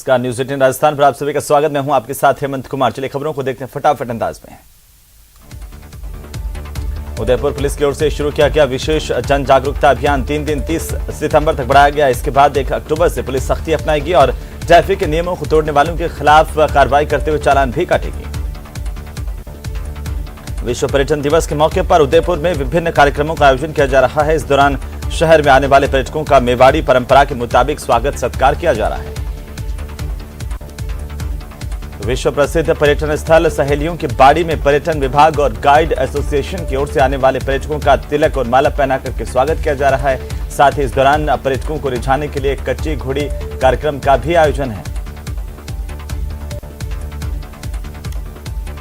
नमस्कार, न्यूज 18 राजस्थान पर आप सभी का स्वागत। मैं हूं आपके साथ हेमंत कुमार। चलिए खबरों को देखते हैं फटाफट अंदाज में। उदयपुर पुलिस की ओर से शुरू किया गया विशेष जन जागरूकता अभियान 3 दिन 30 सितंबर तक बढ़ाया गया। इसके बाद 1 अक्टूबर से पुलिस सख्ती अपनाएगी और ट्रैफिक के नियमों को तोड़ने वालों के खिलाफ कार्रवाई करते हुए चालान भी काटेगी। विश्व पर्यटन दिवस के मौके पर उदयपुर में विभिन्न कार्यक्रमों का आयोजन किया जा रहा है। इस दौरान शहर में आने वाले पर्यटकों का मेवाड़ी परंपरा के मुताबिक स्वागत सत्कार किया जा रहा है। विश्व प्रसिद्ध पर्यटन स्थल सहेलियों की बाड़ी में पर्यटन विभाग और गाइड एसोसिएशन की ओर से आने वाले पर्यटकों का तिलक और माला पहना करके स्वागत किया जा रहा है। साथ ही इस दौरान पर्यटकों को रिझाने के लिए कच्ची घोड़ी कार्यक्रम का भी आयोजन है।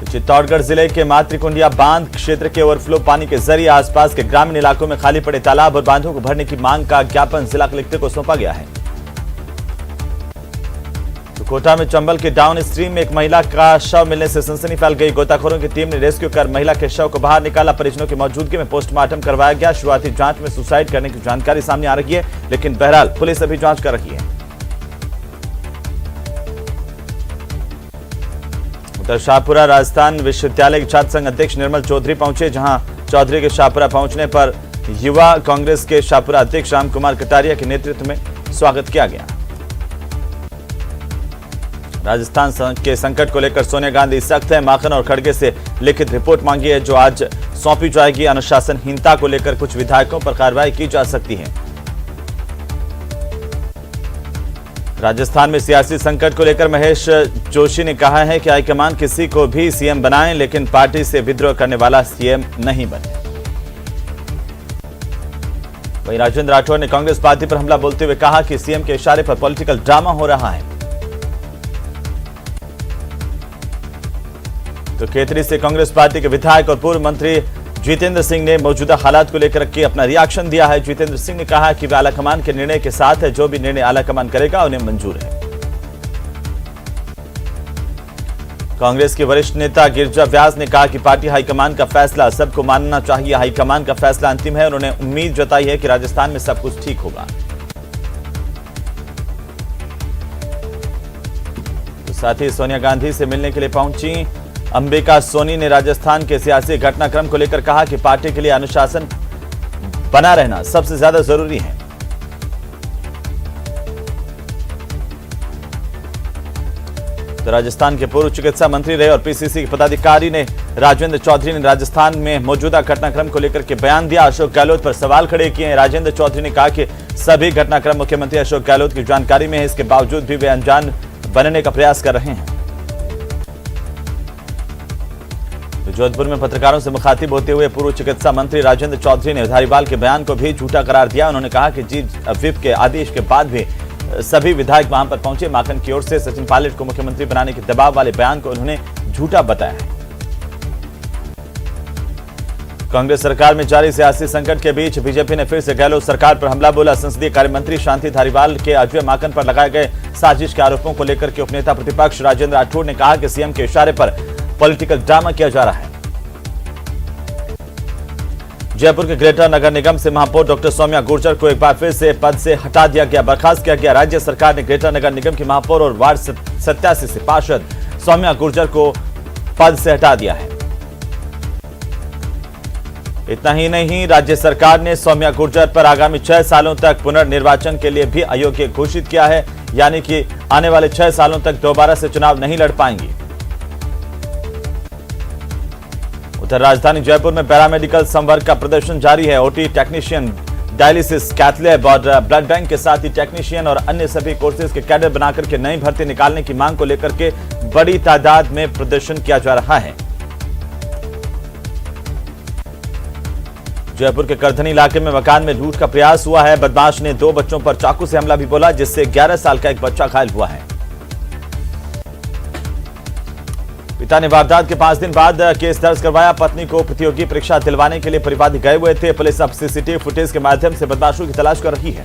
चित्तौड़गढ़ जिले के मातृकुंडिया बांध क्षेत्र के ओवरफ्लो पानी के जरिए आसपास के ग्रामीण इलाकों में खाली पड़े तालाब और बांधों को भरने की मांग का ज्ञापन जिला कलेक्टर को सौंपा गया है। तो कोटा में चंबल के डाउन स्ट्रीम में एक महिला का शव मिलने से सनसनी फैल गई। गोताखोरों की टीम ने रेस्क्यू कर महिला के शव को बाहर निकाला। परिजनों की मौजूदगी में पोस्टमार्टम करवाया गया। शुरुआती जांच में सुसाइड करने की जानकारी सामने आ रही है, लेकिन बहरहाल पुलिस अभी जांच कर रही है। उधर शाहपुरा राजस्थान विश्वविद्यालय के छात्र संघ अध्यक्ष निर्मल चौधरी पहुंचे, जहां चौधरी के शाहपुरा पहुंचने पर युवा कांग्रेस के शाहपुरा अध्यक्ष राम कुमार कटारिया के नेतृत्व में स्वागत किया गया। राजस्थान के संकट को लेकर सोनिया गांधी सख्त है। माखन और खड़गे से लिखित रिपोर्ट मांगी है, जो आज सौंपी जाएगी। अनुशासनहीनता को लेकर कुछ विधायकों पर कार्रवाई की जा सकती है। राजस्थान में सियासी संकट को लेकर महेश जोशी ने कहा है कि हाईकमान किसी को भी सीएम बनाएं, लेकिन पार्टी से विद्रोह करने वाला सीएम नहीं बने। वहीं राजेंद्र राठौर ने कांग्रेस पार्टी पर हमला बोलते हुए कहा कि सीएम के इशारे पर पॉलिटिकल ड्रामा हो रहा है। तो खेतरी से कांग्रेस पार्टी के विधायक और पूर्व मंत्री जितेंद्र सिंह ने मौजूदा हालात को लेकर के अपना रिएक्शन दिया है। जितेंद्र सिंह ने कहा कि वे आलाकमान के निर्णय के साथ है, जो भी निर्णय आलाकमान करेगा उन्हें मंजूर है। कांग्रेस के वरिष्ठ नेता गिरिजा व्यास ने कहा कि पार्टी हाईकमान का फैसला सबको मानना चाहिए। हाईकमान का फैसला अंतिम है। उन्होंने उम्मीद जताई है कि राजस्थान में सब कुछ ठीक होगा। तो साथ ही सोनिया गांधी से मिलने के लिए पहुंची अंबिका सोनी ने राजस्थान के सियासी घटनाक्रम को लेकर कहा कि पार्टी के लिए अनुशासन बना रहना सबसे ज्यादा जरूरी है। तो राजस्थान के पूर्व चिकित्सा मंत्री रहे और पीसीसी के पदाधिकारी ने राजेंद्र चौधरी ने राजस्थान में मौजूदा घटनाक्रम को लेकर के बयान दिया। अशोक गहलोत पर सवाल खड़े किए हैं। राजेंद्र चौधरी ने कहा कि सभी घटनाक्रम मुख्यमंत्री अशोक गहलोत की जानकारी में है, इसके बावजूद भी वे अनजान बनने का प्रयास कर रहे हैं। जोधपुर में पत्रकारों से मुखातिब होते हुए पूर्व चिकित्सा मंत्री राजेंद्र चौधरी ने धारीवाल के बयान को भी झूठा करार दिया। उन्होंने कहा कि चीफ व्हिप के आदेश के बाद भी सभी विधायक वहां पर पहुंचे। माखन की ओर से सचिन पायलट को मुख्यमंत्री बनाने के दबाव वाले बयान को उन्होंने झूठा बताया है। कांग्रेस सरकार में जारी सियासी संकट के बीच बीजेपी ने फिर से गहलोत सरकार पर हमला बोला। संसदीय कार्य मंत्री शांति धारीवाल के अजय माकन पर लगाए गए साजिश के आरोपों को लेकर के उपनेता प्रतिपक्ष राजेंद्र राठौड़ ने कहा कि सीएम के इशारे पर पॉलिटिकल ड्रामा किया जा रहा है। जयपुर के ग्रेटर नगर निगम से महापौर डॉक्टर सौम्या गुर्जर को एक बार फिर से पद से हटा दिया गया, बर्खास्त किया गया। राज्य सरकार ने ग्रेटर नगर निगम की महापौर और वार्ड 87 से पार्षद सौम्या गुर्जर को पद से हटा दिया है। इतना ही नहीं, राज्य सरकार ने सौम्या गुर्जर पर आगामी 6 सालों तक पुनर्निर्वाचन के लिए भी अयोग्य घोषित किया है, यानी कि आने वाले 6 सालों तक दोबारा से चुनाव नहीं लड़ पाएंगी। उधर राजधानी जयपुर में पैरामेडिकल संवर्ग का प्रदर्शन जारी है। OT technician, dialysis, cath lab और ब्लड बैंक के साथ ही टेक्नीशियन और अन्य सभी कोर्सेज के कैडर बनाकर के नई भर्ती निकालने की मांग को लेकर के बड़ी तादाद में प्रदर्शन किया जा रहा है। जयपुर के करधनी इलाके में मकान में लूट का प्रयास हुआ है। बदमाश ने 2 बच्चों पर चाकू से हमला भी बोला, जिससे 11 साल का एक बच्चा घायल हुआ है। पिता ने वारदात के 5 दिन बाद केस दर्ज करवाया। पत्नी को प्रतियोगी परीक्षा दिलवाने के लिए परिवादी गए हुए थे। पुलिस अब सीसीटीवी फुटेज के माध्यम से बदमाशों की तलाश कर रही है।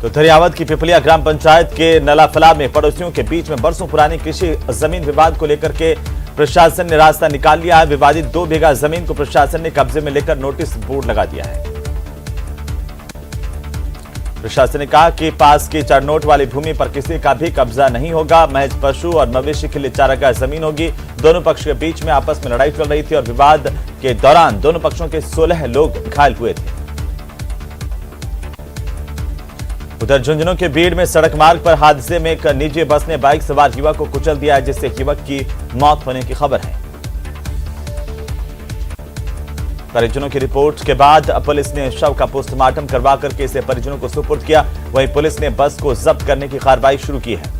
तो धरियावद की पिपलिया ग्राम पंचायत के नलाफला में पड़ोसियों के बीच में बरसों पुरानी कृषि जमीन विवाद को लेकर के प्रशासन ने रास्ता निकाल लिया है। विवादित 2 बीघा जमीन को प्रशासन ने कब्जे में लेकर नोटिस बोर्ड लगा दिया है। प्रशासन ने कहा कि पास की चरनोट वाली भूमि पर किसी का भी कब्जा नहीं होगा, महज पशु और मवेशी के लिए चारागाह जमीन होगी। दोनों पक्ष के बीच में आपस में लड़ाई चल रही थी और विवाद के दौरान दोनों पक्षों के 16 लोग घायल हुए थे। उधर झुंझुनू के बीड़ में सड़क मार्ग पर हादसे में एक निजी बस ने बाइक सवार युवक को कुचल दिया, जिससे युवक की मौत होने की खबर है। परिजनों की रिपोर्ट के बाद पुलिस ने शव का पोस्टमार्टम करवा करके इसे परिजनों को सुपुर्द किया। वहीं पुलिस ने बस को जब्त करने की कार्रवाई शुरू की है।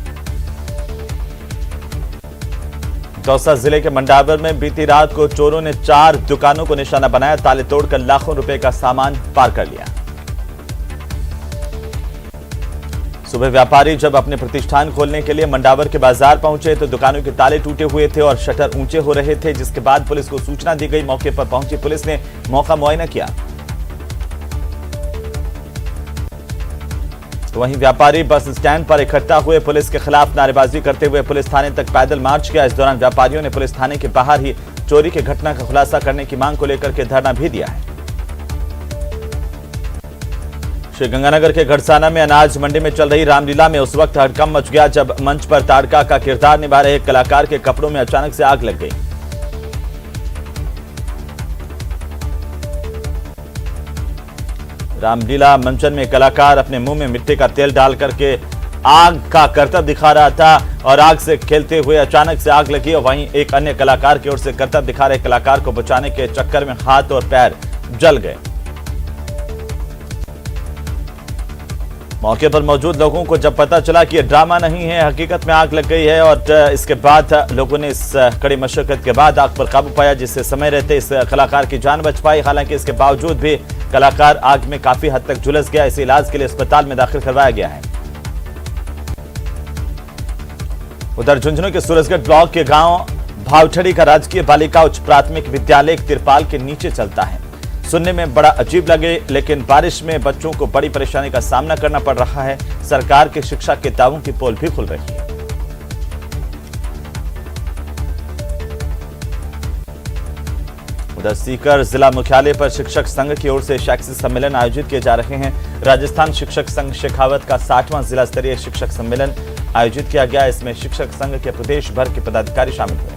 दौसा जिले के मंडावर में बीती रात को चोरों ने 4 दुकानों को निशाना बनाया, ताले तोड़कर लाखों रुपए का सामान पार कर लिया। सुबह व्यापारी जब अपने प्रतिष्ठान खोलने के लिए मंडावर के बाजार पहुंचे तो दुकानों के ताले टूटे हुए थे और शटर ऊंचे हो रहे थे, जिसके बाद पुलिस को सूचना दी गई। मौके पर पहुंची पुलिस ने मौका मुआयना किया। तो वहीं व्यापारी बस स्टैंड पर इकट्ठा हुए, पुलिस के खिलाफ नारेबाजी करते हुए पुलिस थाने तक पैदल मार्च किया। इस दौरान व्यापारियों ने पुलिस थाने के बाहर ही चोरी की घटना का खुलासा करने की मांग को लेकर के धरना भी दिया है। श्रीगंगानगर के घड़साना में अनाज मंडी में चल रही रामलीला में उस वक्त हड़कंप मच गया जब मंच पर ताड़का का किरदार निभा रहे कलाकार के कपड़ों में अचानक से आग लग गई। रामलीला मंचन में कलाकार अपने मुंह में मिट्टी का तेल डाल करके आग का करतब दिखा रहा था और आग से खेलते हुए अचानक से आग लगी और वहीं एक अन्य कलाकार की ओर से करतब दिखा रहे कलाकार को बचाने के चक्कर में हाथ और पैर जल गए। मौके पर मौजूद लोगों को जब पता चला कि यह ड्रामा नहीं है, हकीकत में आग लग गई है और इसके बाद लोगों ने इस कड़ी मशक्कत के बाद आग पर काबू पाया, जिससे समय रहते इस कलाकार की जान बच पाई। हालांकि इसके बावजूद भी कलाकार आग में काफी हद तक झुलस गया। इसे इलाज के लिए अस्पताल में दाखिल करवाया गया है। उधर झुंझुनू के सूरजगढ़ ब्लॉक के गांव भावठड़ी का राजकीय बालिका उच्च प्राथमिक विद्यालय तिरपाल के नीचे चलता है। सुनने में बड़ा अजीब लगे, लेकिन बारिश में बच्चों को बड़ी परेशानी का सामना करना पड़ रहा है। सरकार के शिक्षा के दावों की पोल भी खुल रही है। उधर सीकर जिला मुख्यालय पर शिक्षक संघ की ओर से शैक्षिक सम्मेलन आयोजित किए जा रहे हैं। राजस्थान शिक्षक संघ शेखावत का 60वां जिला स्तरीय शिक्षक सम्मेलन आयोजित किया गया। इसमें शिक्षक संघ के प्रदेश भर के पदाधिकारी शामिल हुए।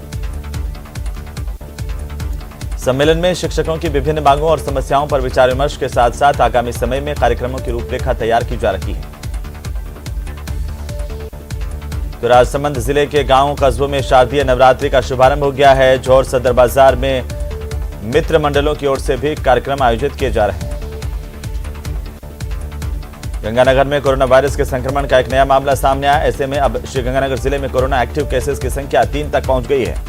सम्मेलन में शिक्षकों की विभिन्न मांगों और समस्याओं पर विचार विमर्श के साथ साथ आगामी समय में कार्यक्रमों की रूपरेखा तैयार की जा रही है। तो राजसमंद जिले के गांवों कस्बों में शारदीय नवरात्रि का शुभारंभ हो गया है। जौहर सदर बाजार में मित्र मंडलों की ओर से भी कार्यक्रम आयोजित किए जा रहे हैं। गंगानगर में कोरोना वायरस के संक्रमण का एक नया मामला सामने आया। ऐसे में अब श्रीगंगानगर जिले में कोरोना एक्टिव केसेस की संख्या 3 तक पहुंच गई है।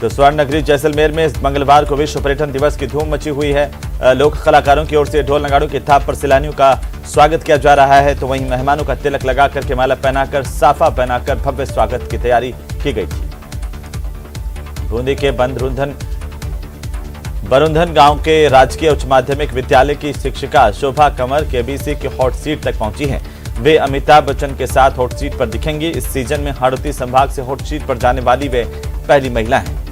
तो स्वर्ण नगरी जैसलमेर में मंगलवार को विश्व पर्यटन दिवस की धूम मची हुई है। लोक कलाकारों की ओर से ढोल नगाड़ों की थाप पर सैलानियों का स्वागत किया जा रहा है। तो वहीं मेहमानों का तिलक लगाकर के माला पहनाकर साफा पहनाकर भव्य स्वागत की तैयारी की गई थी। बूंदी के बरुंधन गांव के राजकीय उच्च माध्यमिक विद्यालय की शिक्षिका शोभा कंवर केबीसी की हॉट सीट तक पहुंची हैं। वे अमिताभ बच्चन के साथ हॉट सीट पर दिखेंगी। इस सीजन में हाड़ौती संभाग से हॉट सीट पर जाने वाली वे पहली महिला हैं।